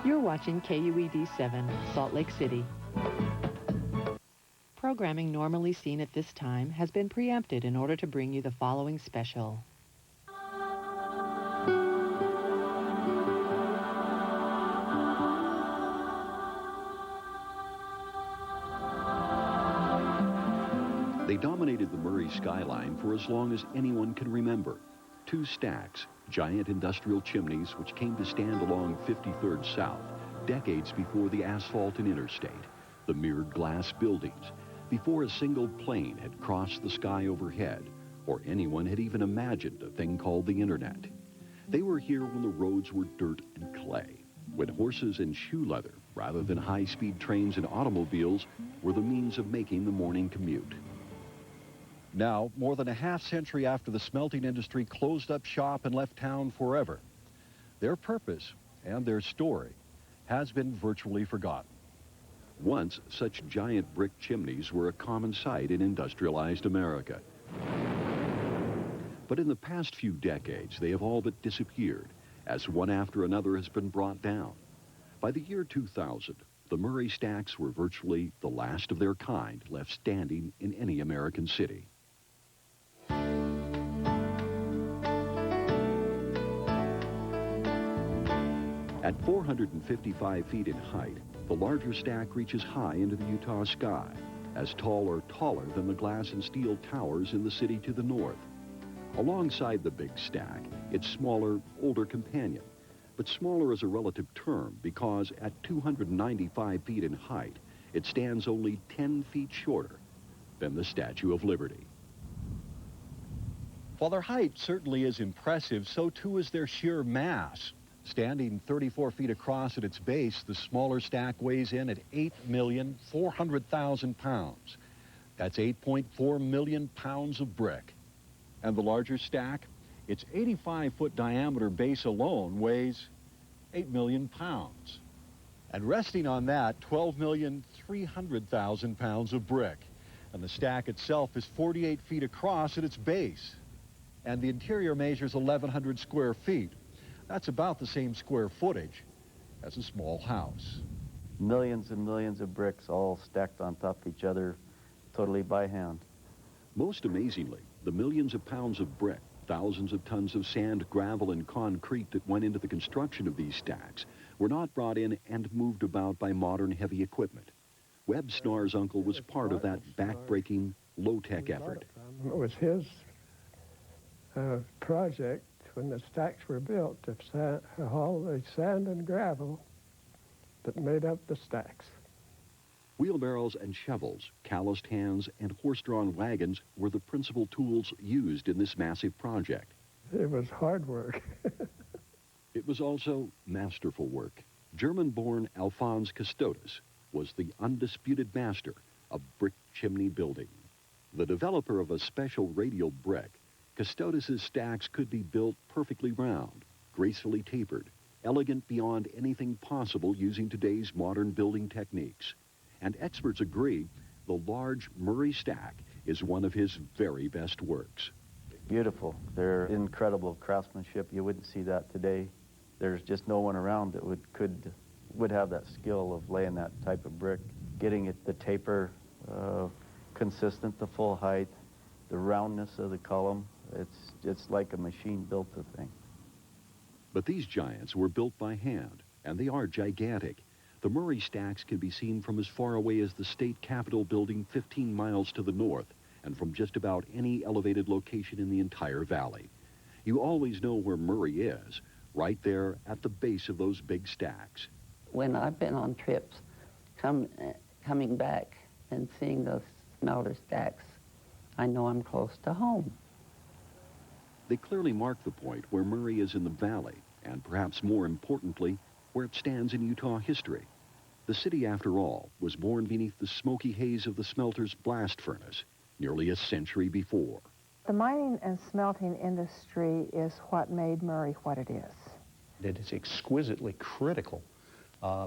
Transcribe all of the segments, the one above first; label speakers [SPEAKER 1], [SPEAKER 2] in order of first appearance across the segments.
[SPEAKER 1] You're watching KUED 7, Salt Lake City. Programming normally seen at this time has been preempted in order to bring you the following special.
[SPEAKER 2] They dominated the Murray Skyline for as long as anyone can remember. Two stacks, giant industrial chimneys which came to stand along 53rd South, decades before the asphalt and interstate, the mirrored glass buildings, before a single plane had crossed the sky overhead, or anyone had even imagined a thing called the internet. They were here when the roads were dirt and clay, when horses and shoe leather, rather than high-speed trains and automobiles, were the means of making the morning commute. Now, more than a half-century after the smelting industry closed up shop and left town forever, their purpose and their story has been virtually forgotten. Once, such giant brick chimneys were a common sight in industrialized America. But in the past few decades, they have all but disappeared, as one after another has been brought down. By the year 2000, the Murray Stacks were virtually the last of their kind left standing in any American city. At 455 feet in height, the larger stack reaches high into the Utah sky, as tall or taller than the glass and steel towers in the city to the north. Alongside the big stack, its smaller, older companion. But smaller is a relative term because at 295 feet in height, it stands only 10 feet shorter than the Statue of Liberty. While their height certainly is impressive, so too is their sheer mass. Standing 34 feet across at its base, the smaller stack weighs in at 8,400,000 pounds. That's 8.4 million pounds of brick. And the larger stack, its 85-foot diameter base alone weighs 8 million pounds. And resting on that, 12,300,000 pounds of brick. And the stack itself is 48 feet across at its base. And the interior measures 1,100 square feet. That's about the same square footage as a small house.
[SPEAKER 3] Millions and millions of bricks all stacked on top of each other, totally by hand.
[SPEAKER 2] Most amazingly, the millions of pounds of brick, thousands of tons of sand, gravel, and concrete that went into the construction of these stacks were not brought in and moved about by modern heavy equipment. Webb Snar's uncle was part of that back-breaking, low-tech effort.
[SPEAKER 4] It was his project when the stacks were built to haul the sand and gravel that made up the stacks.
[SPEAKER 2] Wheelbarrows and shovels, calloused hands, and horse-drawn wagons were the principal tools used in this massive project.
[SPEAKER 4] It was hard work.
[SPEAKER 2] It was also masterful work. German-born Alphonse Custodes was the undisputed master of brick chimney building. The developer of a special radial brick, Custodes' stacks could be built perfectly round, gracefully tapered, elegant beyond anything possible using today's modern building techniques. And experts agree the large Murray stack is one of his very best works.
[SPEAKER 3] Beautiful. They're incredible craftsmanship. You wouldn't see that today. There's just no one around that would have that skill of laying that type of brick, getting it the taper consistent, the full height, the roundness of the column. It's like a machine built the thing.
[SPEAKER 2] But these giants were built by hand, and they are gigantic. The Murray stacks can be seen from as far away as the state capitol building 15 miles to the north, and from just about any elevated location in the entire valley. You always know where Murray is, right there at the base of those big stacks.
[SPEAKER 5] When I've been on trips, coming back and seeing those smelter stacks, I know I'm close to home.
[SPEAKER 2] They clearly mark the point where Murray is in the valley, and perhaps more importantly, where it stands in Utah history. The city, after all, was born beneath the smoky haze of the smelter's blast furnace nearly a century before.
[SPEAKER 6] The mining and smelting industry is what made Murray what it is.
[SPEAKER 7] It is exquisitely critical,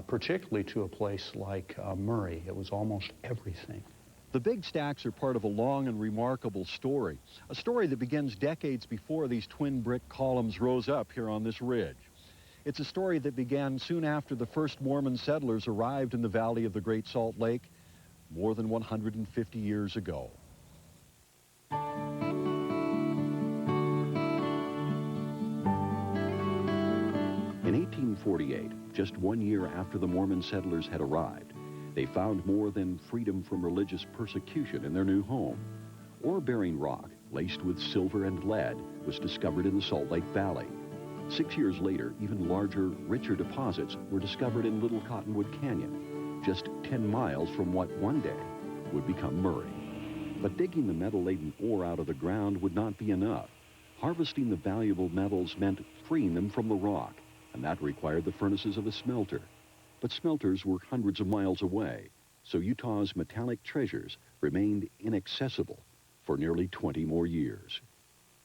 [SPEAKER 7] particularly to a place like Murray. It was almost everything.
[SPEAKER 2] The big stacks are part of a long and remarkable story, a story that begins decades before these twin brick columns rose up here on this ridge. It's a story that began soon after the first Mormon settlers arrived in the valley of the Great Salt Lake more than 150 years ago. In 1848, just 1 year after the Mormon settlers had arrived, they found more than freedom from religious persecution in their new home. Ore-bearing rock, laced with silver and lead, was discovered in the Salt Lake Valley. 6 years later, even larger, richer deposits were discovered in Little Cottonwood Canyon, just 10 miles from what one day would become Murray. But digging the metal-laden ore out of the ground would not be enough. Harvesting the valuable metals meant freeing them from the rock, and that required the furnaces of a smelter. But smelters were hundreds of miles away, so Utah's metallic treasures remained inaccessible for nearly 20 more years.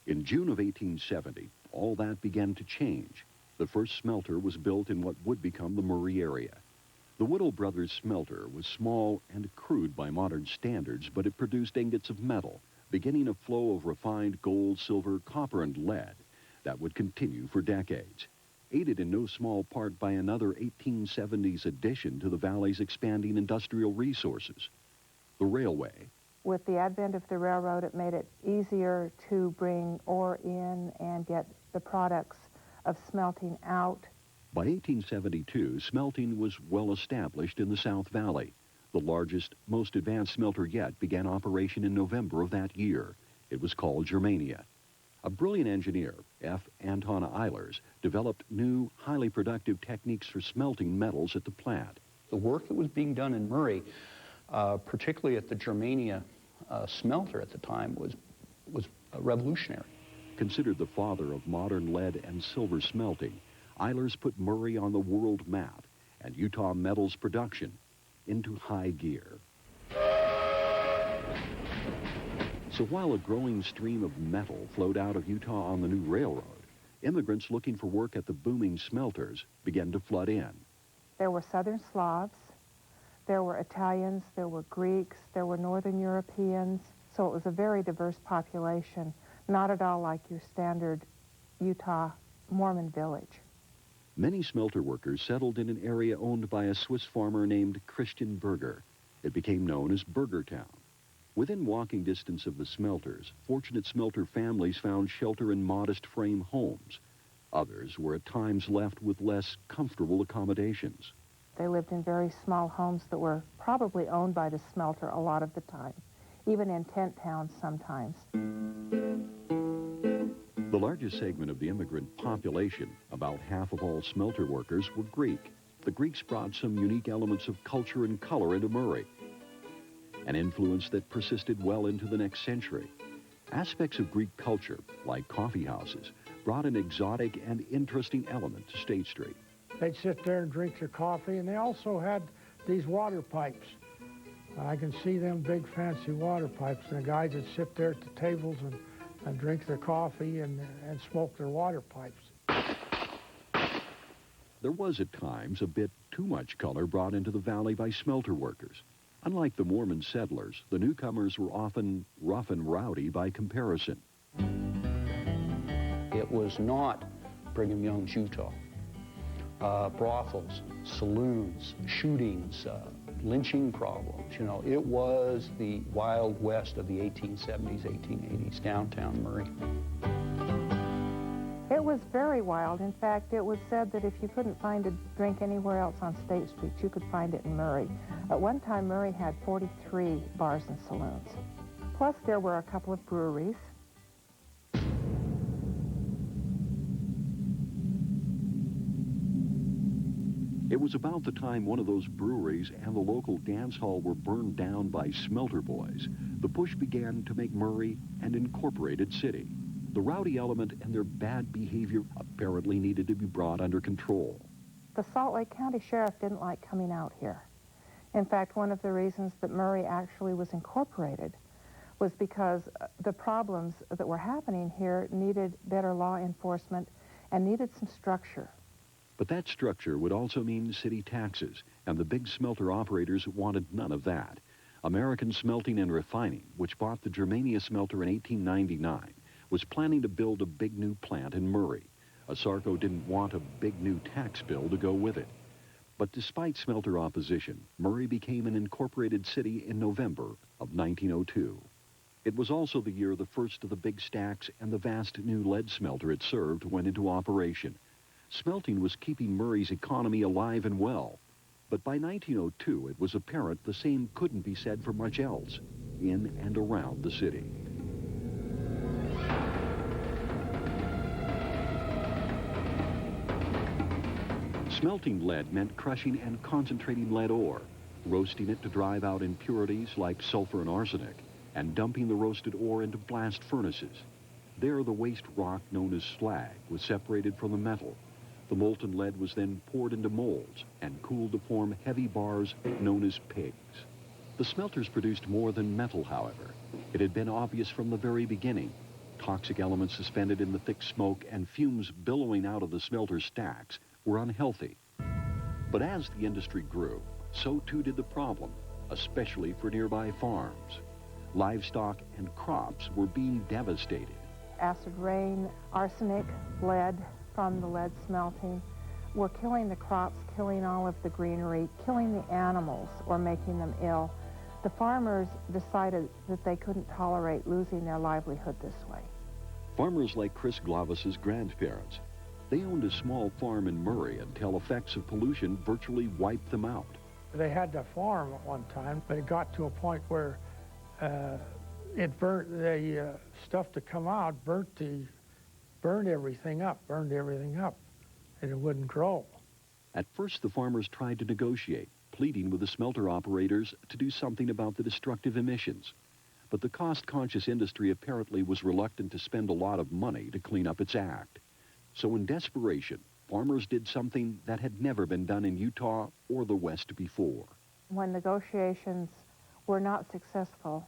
[SPEAKER 2] In June of 1870, all that began to change. The first smelter was built in what would become the Murray area. The Whittle Brothers smelter was small and crude by modern standards, but it produced ingots of metal, beginning a flow of refined gold, silver, copper, and lead that would continue for decades, aided in no small part by another 1870s addition to the valley's expanding industrial resources, the railway.
[SPEAKER 6] With the advent of the railroad, it made it easier to bring ore in and get the products of smelting out.
[SPEAKER 2] By 1872, smelting was well established in the South Valley. The largest, most advanced smelter yet began operation in November of that year. It was called Germania. A brilliant engineer, F. Anton Eilers, developed new, highly productive techniques for smelting metals at the plant.
[SPEAKER 7] The work that was being done in Murray, particularly at the Germania smelter at the time, was revolutionary.
[SPEAKER 2] Considered the father of modern lead and silver smelting, Eilers put Murray on the world map and Utah metals production into high gear. So while a growing stream of metal flowed out of Utah on the new railroad, immigrants looking for work at the booming smelters began to flood in.
[SPEAKER 6] There were Southern Slavs, there were Italians, there were Greeks, there were Northern Europeans, so it was a very diverse population, not at all like your standard Utah Mormon village.
[SPEAKER 2] Many smelter workers settled in an area owned by a Swiss farmer named Christian Berger. It became known as Bergertown. Within walking distance of the smelters, fortunate smelter families found shelter in modest frame homes. Others were at times left with less comfortable accommodations.
[SPEAKER 6] They lived in very small homes that were probably owned by the smelter a lot of the time, even in tent towns sometimes.
[SPEAKER 2] The largest segment of the immigrant population, about half of all smelter workers, were Greek. The Greeks brought some unique elements of culture and color into Murray, an influence that persisted well into the next century. Aspects of Greek culture, like coffee houses, brought an exotic and interesting element to State Street.
[SPEAKER 8] They'd sit there and drink their coffee, and they also had these water pipes. I can see them big fancy water pipes, and the guys would sit there at the tables and drink their coffee and smoke their water pipes.
[SPEAKER 2] There was at times a bit too much color brought into the valley by smelter workers. Unlike the Mormon settlers, the newcomers were often rough and rowdy by comparison.
[SPEAKER 7] It was not Brigham Young's Utah. Brothels, saloons, shootings, lynching problems. You know, it was the Wild West of the 1870s, 1880s, downtown Murray.
[SPEAKER 6] It was very wild. In fact, it was said that if you couldn't find a drink anywhere else on State Street, you could find it in Murray. At one time, Murray had 43 bars and saloons. Plus, there were a couple of breweries.
[SPEAKER 2] It was about the time one of those breweries and the local dance hall were burned down by smelter boys. The push began to make Murray an incorporated city. The rowdy element and their bad behavior apparently needed to be brought under control.
[SPEAKER 6] The Salt Lake County Sheriff didn't like coming out here. In fact, one of the reasons that Murray actually was incorporated was because the problems that were happening here needed better law enforcement and needed some structure.
[SPEAKER 2] But that structure would also mean city taxes, and the big smelter operators wanted none of that. American Smelting and Refining, which bought the Germania smelter in 1899, was planning to build a big new plant in Murray. ASARCO didn't want a big new tax bill to go with it. But despite smelter opposition, Murray became an incorporated city in November of 1902. It was also the year the first of the big stacks and the vast new lead smelter it served went into operation. Smelting was keeping Murray's economy alive and well. But by 1902, it was apparent the same couldn't be said for much else in and around the city. Smelting lead meant crushing and concentrating lead ore, roasting it to drive out impurities like sulfur and arsenic, and dumping the roasted ore into blast furnaces. There, the waste rock known as slag was separated from the metal. The molten lead was then poured into molds and cooled to form heavy bars known as pigs. The smelters produced more than metal, however. It had been obvious from the very beginning. Toxic elements suspended in the thick smoke and fumes billowing out of the smelter stacks were unhealthy. But as the industry grew, so too did the problem, especially for nearby farms. Livestock and crops were being devastated.
[SPEAKER 6] Acid rain, arsenic, lead from the lead smelting were killing the crops, killing all of the greenery, killing the animals or making them ill. The farmers decided that they couldn't tolerate losing their livelihood this way.
[SPEAKER 2] Farmers like Chris Glavis's grandparents, they owned a small farm in Murray until effects of pollution virtually wiped them out.
[SPEAKER 8] They had to farm at one time, but it got to a point where it burnt the stuff to come out, burned everything up, and it wouldn't grow.
[SPEAKER 2] At first, the farmers tried to negotiate, pleading with the smelter operators to do something about the destructive emissions. But the cost-conscious industry apparently was reluctant to spend a lot of money to clean up its act. So in desperation, farmers did something that had never been done in Utah or the West before.
[SPEAKER 6] When negotiations were not successful,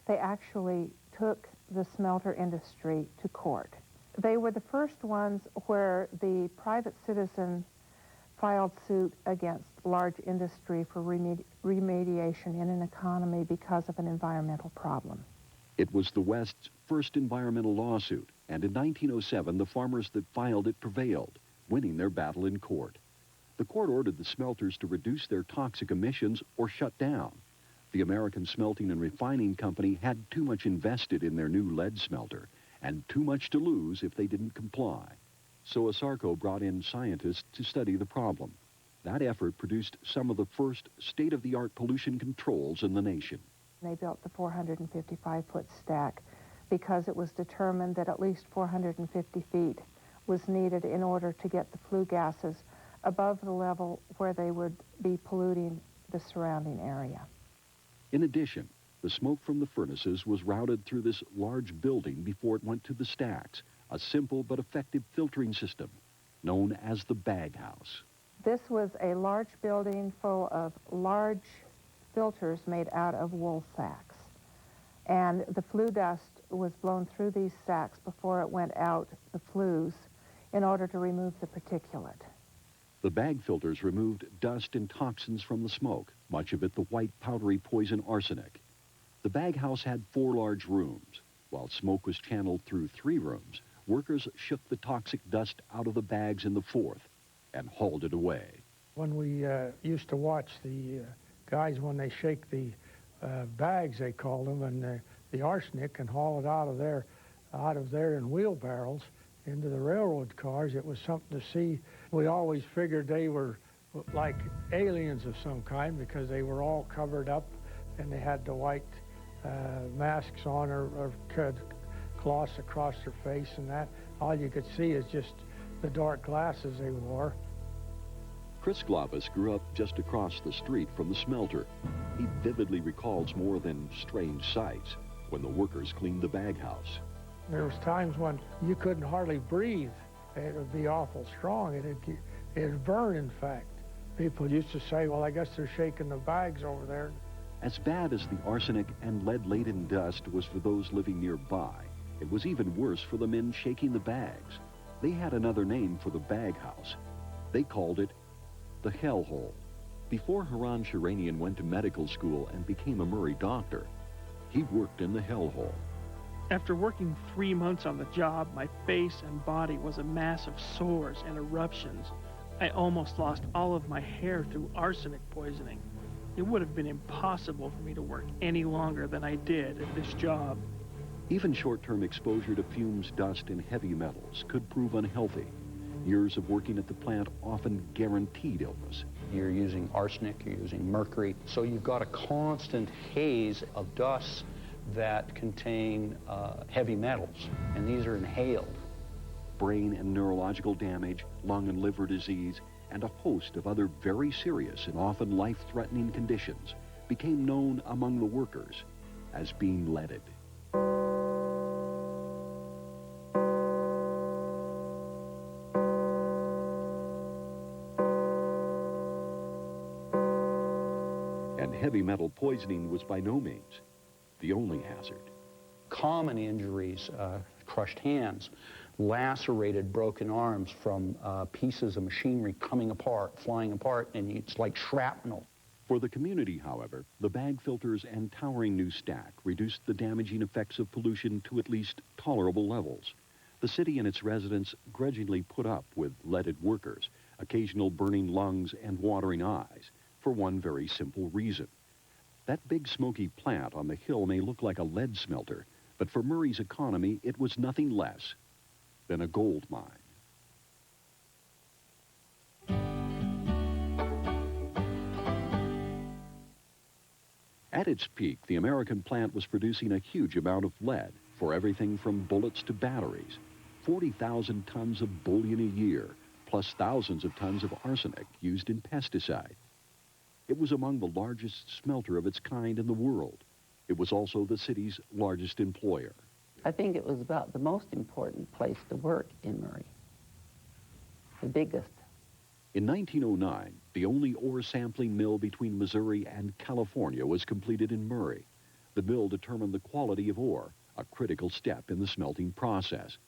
[SPEAKER 6] they actually took the smelter industry to court. They were the first ones where the private citizen filed suit against large industry for remediation in an economy because of an environmental problem.
[SPEAKER 2] It was the West's first environmental lawsuit, and in 1907, the farmers that filed it prevailed, winning their battle in court. The court ordered the smelters to reduce their toxic emissions or shut down. The American Smelting and Refining Company had too much invested in their new lead smelter and too much to lose if they didn't comply. So ASARCO brought in scientists to study the problem. That effort produced some of the first state-of-the-art pollution controls in the nation.
[SPEAKER 6] They built the 455-foot stack because it was determined that at least 450 feet was needed in order to get the flue gases above the level where they would be polluting the surrounding area.
[SPEAKER 2] In addition, the smoke from the furnaces was routed through this large building before it went to the stacks, a simple but effective filtering system known as the bag house.
[SPEAKER 6] This was a large building full of large filters made out of wool sacks. And the flue dust was blown through these sacks before it went out the flues in order to remove the particulate.
[SPEAKER 2] The bag filters removed dust and toxins from the smoke, much of it the white powdery poison arsenic. The bag house had 4 large rooms. While smoke was channeled through 3 rooms, workers shook the toxic dust out of the bags in the 4th and hauled it away.
[SPEAKER 8] When we used to watch the guys when they shake the bags, they called them, and the arsenic, and haul it out of there in wheelbarrows into the railroad cars, it was something to see. We always figured they were like aliens of some kind because they were all covered up and they had the white masks on or cloths across their face and that. All you could see is just the dark glasses they wore.
[SPEAKER 2] Chris Glavis grew up just across the street from the smelter. He vividly recalls more than strange sights when the workers cleaned the bag house.
[SPEAKER 8] There was times when you couldn't hardly breathe. It would be awful strong. It'd burn, in fact. People used to say, well, I guess they're shaking the bags over there.
[SPEAKER 2] As bad as the arsenic and lead-laden dust was for those living nearby, it was even worse for the men shaking the bags. They had another name for the bag house. They called it the hellhole. Before Haran Shiranian went to medical school and became a Murray doctor, he worked in the hellhole.
[SPEAKER 9] After working 3 months on the job, my face and body was a mass of sores and eruptions. I almost lost all of my hair through arsenic poisoning. It would have been impossible for me to work any longer than I did at this job.
[SPEAKER 2] Even short-term exposure to fumes, dust, and heavy metals could prove unhealthy. Years of working at the plant often guaranteed illness.
[SPEAKER 7] You're using arsenic, you're using mercury, so you've got a constant haze of dust that contain heavy metals, and these are inhaled.
[SPEAKER 2] Brain and neurological damage, lung and liver disease, and a host of other very serious and often life-threatening conditions became known among the workers as being leaded. And heavy metal poisoning was by no means the only hazard.
[SPEAKER 7] Common injuries, crushed hands, lacerated broken arms from pieces of machinery coming apart, flying apart, and it's like shrapnel.
[SPEAKER 2] For the community, however, the bag filters and towering new stack reduced the damaging effects of pollution to at least tolerable levels. The city and its residents grudgingly put up with leaded workers, occasional burning lungs and watering eyes, for one very simple reason. That big smoky plant on the hill may look like a lead smelter, but for Murray's economy, it was nothing less than a gold mine. At its peak, the American plant was producing a huge amount of lead for everything from bullets to batteries. 40,000 tons of bullion a year, plus thousands of tons of arsenic used in pesticide. It was among the largest smelter of its kind in the world. It was also the city's largest employer.
[SPEAKER 5] I think it was about the most important place to work in Murray, the biggest.
[SPEAKER 2] In 1909, the only ore sampling mill between Missouri and California was completed in Murray. The mill determined the quality of ore, a critical step in the smelting process.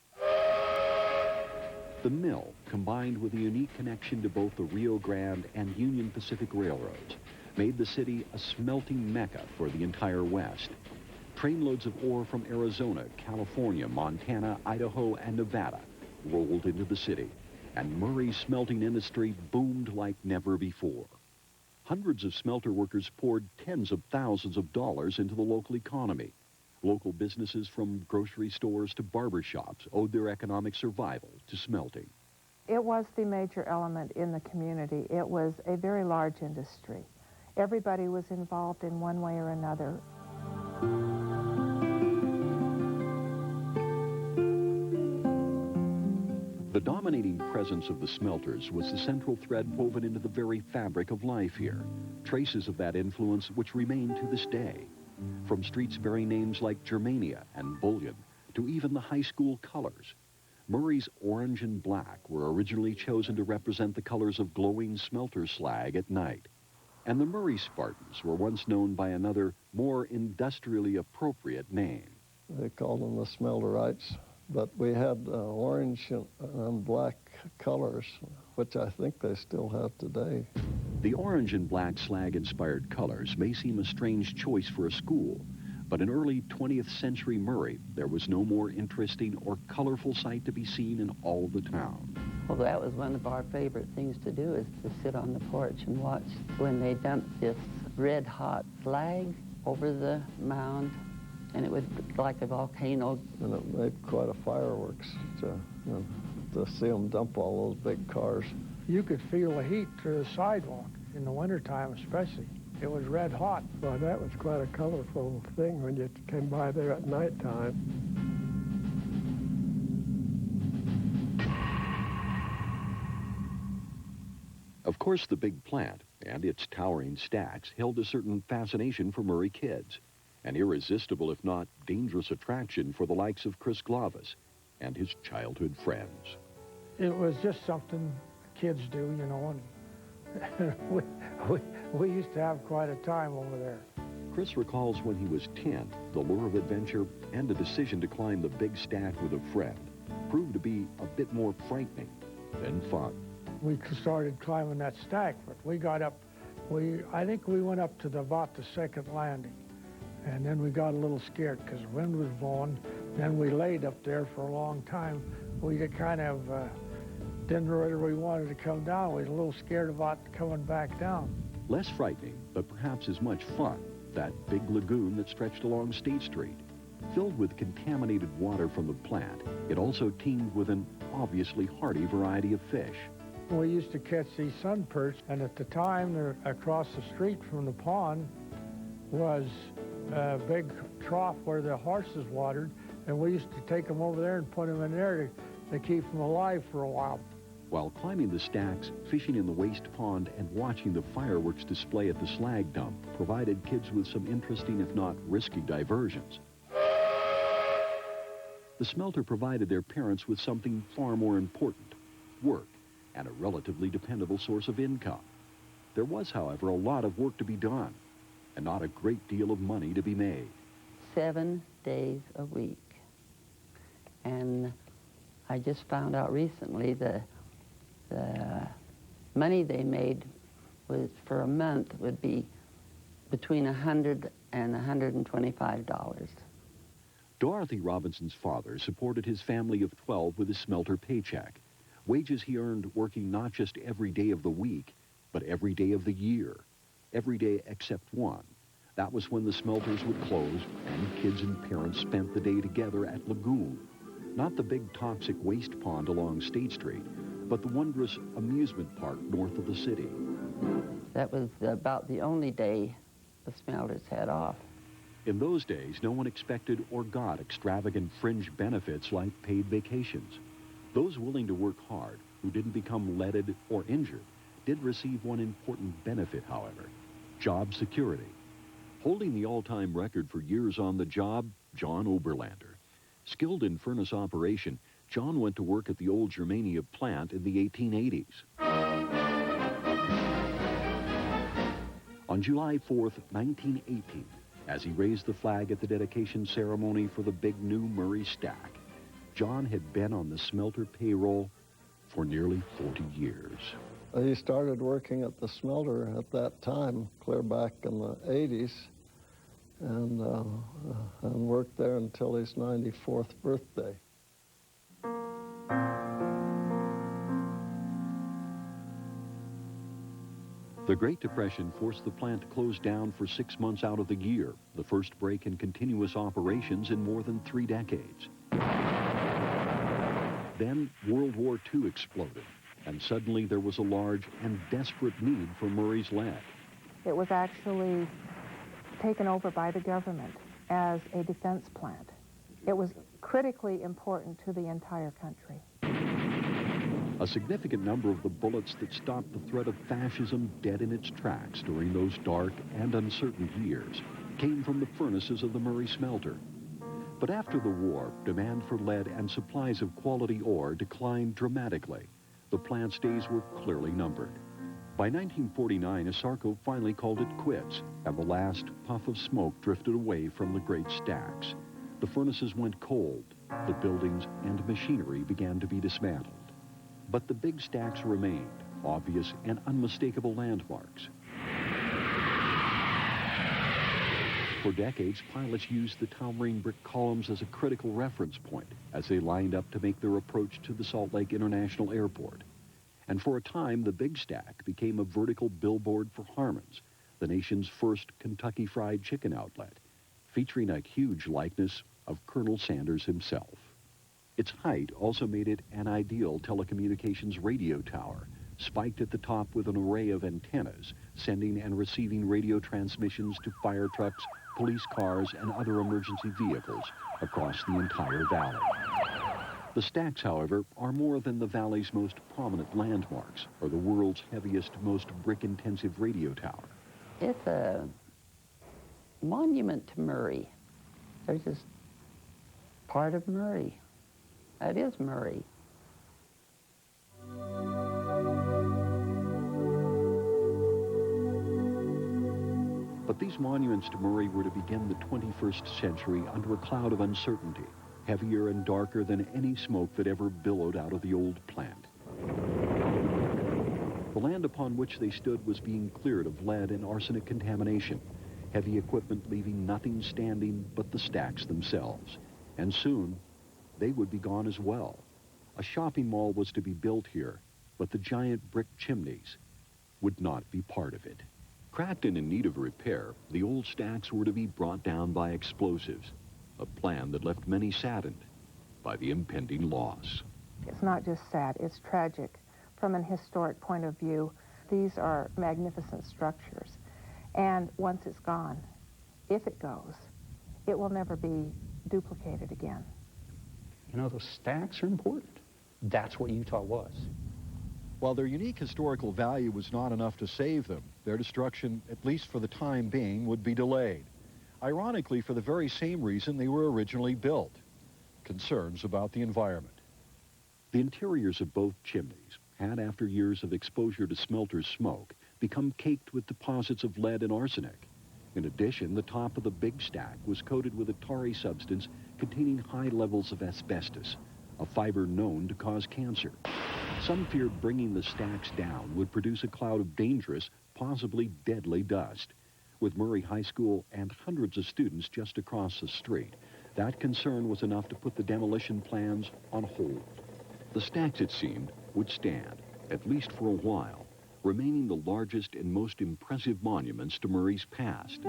[SPEAKER 2] The mill, combined with a unique connection to both the Rio Grande and Union Pacific railroads, made the city a smelting mecca for the entire West. Trainloads of ore from Arizona, California, Montana, Idaho, and Nevada rolled into the city, and Murray's smelting industry boomed like never before. Hundreds of smelter workers poured tens of thousands of dollars into the local economy. Local businesses from grocery stores to barber shops owed their economic survival to smelting.
[SPEAKER 6] It was the major element in the community. It was a very large industry. Everybody was involved in one way or another.
[SPEAKER 2] The dominating presence of the smelters was the central thread woven into the very fabric of life here, traces of that influence which remain to this day. From streets bearing names like Germania and Bullion to even the high school colors. Murray's orange and black were originally chosen to represent the colors of glowing smelter slag at night. And the Murray Spartans were once known by another, more industrially appropriate name.
[SPEAKER 10] They called them the Smelterites, but we had orange and black colors, which I think they still have today.
[SPEAKER 2] The orange and black slag-inspired colors may seem a strange choice for a school, but in early 20th century Murray, there was no more interesting or colorful sight to be seen in all the town.
[SPEAKER 5] Well, that was one of our favorite things to do, is to sit on the porch and watch when they dumped this red-hot slag over the mound, and it would look like a volcano.
[SPEAKER 10] And it made quite a fireworks to see them dump all those big cars.
[SPEAKER 8] You could feel the heat through the sidewalk in the wintertime especially. It was red hot.
[SPEAKER 4] Well, that was quite a colorful thing when you came by there at nighttime.
[SPEAKER 2] Of course, the big plant and its towering stacks held a certain fascination for Murray kids, an irresistible, if not dangerous attraction for the likes of Chris Glavis and his childhood friends.
[SPEAKER 8] It was just something kids do, you know, and we used to have quite a time over there.
[SPEAKER 2] Chris recalls when he was 10, the lure of adventure and the decision to climb the big stack with a friend proved to be a bit more frightening than fun.
[SPEAKER 8] We started climbing that stack, but we got up, I think we went up to about the second landing. And then we got a little scared because the wind was blowing. Then we laid up there for a long time. We kind of didn't really wanted to come down. We was a little scared about coming back down.
[SPEAKER 2] Less frightening, but perhaps as much fun, that big lagoon that stretched along State Street. Filled with contaminated water from the plant, it also teemed with an obviously hardy variety of fish.
[SPEAKER 8] We used to catch these sun perch, and at the time, across the street from the pond was a big trough where the horses watered, and we used to take them over there and put them in there to keep them alive for a while.
[SPEAKER 2] While climbing the stacks, fishing in the waste pond, and watching the fireworks display at the slag dump provided kids with some interesting, if not risky, diversions. The smelter provided their parents with something far more important, work, and a relatively dependable source of income. There was, however, a lot of work to be done, and not a great deal of money to be made.
[SPEAKER 5] 7 days a week. And I just found out recently the money they made was for a month would be between $100 and $125.
[SPEAKER 2] Dorothy Robinson's father supported his family of 12 with a smelter paycheck, wages he earned working not just every day of the week, but every day of the year, every day except one. That was when the smelters would close and kids and parents spent the day together at Lagoon, not the big toxic waste pond along State Street, but the wondrous amusement park north of the city.
[SPEAKER 5] That was about the only day the smelters had off.
[SPEAKER 2] In those days, no one expected or got extravagant fringe benefits like paid vacations. Those willing to work hard, who didn't become leaded or injured, did receive one important benefit, however: job security. Holding the all-time record for years on the job, John Oberlander. Skilled in furnace operation, John went to work at the old Germania plant in the 1880s. On July 4th, 1918, as he raised the flag at the dedication ceremony for the big new Murray stack, John had been on the smelter payroll for nearly 40 years.
[SPEAKER 10] He started working at the smelter at that time, clear back in the 80s, and worked there until his 94th birthday.
[SPEAKER 2] The Great Depression forced the plant to close down for 6 months out of the year, the first break in continuous operations in more than 3 decades. Then World War II exploded, and suddenly there was a large and desperate need for Murray's lead.
[SPEAKER 6] It was actually taken over by the government as a defense plant. It was critically important to the entire country.
[SPEAKER 2] A significant number of the bullets that stopped the threat of fascism dead in its tracks during those dark and uncertain years came from the furnaces of the Murray smelter. But after the war, demand for lead and supplies of quality ore declined dramatically. The plant's days were clearly numbered. By 1949, ASARCO finally called it quits, and the last puff of smoke drifted away from the great stacks. The furnaces went cold. The buildings and machinery began to be dismantled. But the big stacks remained, obvious and unmistakable landmarks. For decades, pilots used the towering brick columns as a critical reference point as they lined up to make their approach to the Salt Lake International Airport. And for a time, the Big Stack became a vertical billboard for Harmon's, the nation's first Kentucky Fried Chicken outlet, featuring a huge likeness of Colonel Sanders himself. Its height also made it an ideal telecommunications radio tower, spiked at the top with an array of antennas, sending and receiving radio transmissions to fire trucks, police cars, and other emergency vehicles across the entire valley. The stacks, however, are more than the valley's most prominent landmarks, or the world's heaviest, most brick-intensive radio tower.
[SPEAKER 5] It's a monument to Murray. They're just part of Murray. That is Murray.
[SPEAKER 2] But these monuments to Murray were to begin the 21st century under a cloud of uncertainty, heavier and darker than any smoke that ever billowed out of the old plant. The land upon which they stood was being cleared of lead and arsenic contamination, heavy equipment leaving nothing standing but the stacks themselves. And soon, they would be gone as well. A shopping mall was to be built here, but the giant brick chimneys would not be part of it. Cracked and in need of repair, the old stacks were to be brought down by explosives, a plan that left many saddened by the impending loss.
[SPEAKER 6] It's not just sad, it's tragic. From an historic point of view, these are magnificent structures. And once it's gone, if it goes, it will never be duplicated again.
[SPEAKER 7] You know, those stacks are important. That's what Utah was.
[SPEAKER 11] While their unique historical value was not enough to save them, their destruction, at least for the time being, would be delayed. Ironically, for the very same reason they were originally built: concerns about the environment.
[SPEAKER 2] The interiors of both chimneys had, after years of exposure to smelter smoke, become caked with deposits of lead and arsenic. In addition, the top of the big stack was coated with a tarry substance containing high levels of asbestos, a fiber known to cause cancer. Some feared bringing the stacks down would produce a cloud of dangerous, possibly deadly dust. With Murray High School and hundreds of students just across the street, that concern was enough to put the demolition plans on hold. The stacks, it seemed, would stand, at least for a while, remaining the largest and most impressive monuments to Murray's past.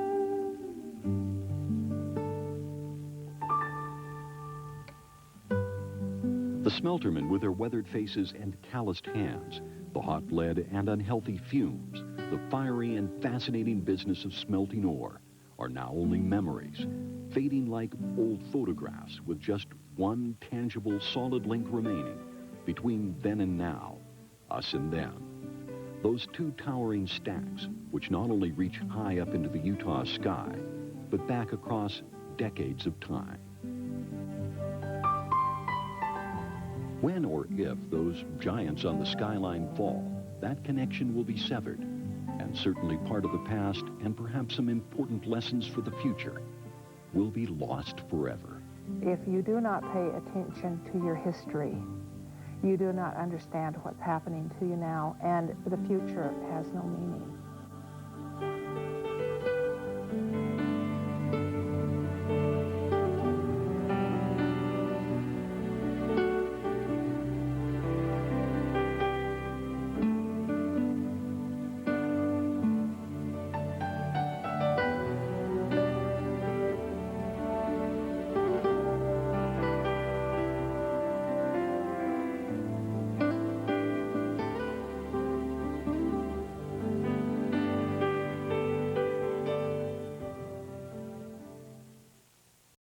[SPEAKER 2] The smeltermen, with their weathered faces and calloused hands, the hot lead and unhealthy fumes, the fiery and fascinating business of smelting ore, are now only memories, fading like old photographs with just one tangible solid link remaining between then and now, us and them. Those two towering stacks, which not only reach high up into the Utah sky, but back across decades of time. When or if those giants on the skyline fall, that connection will be severed, and certainly part of the past and perhaps some important lessons for the future will be lost forever.
[SPEAKER 6] If you do not pay attention to your history, you do not understand what's happening to you now, and the future has no meaning.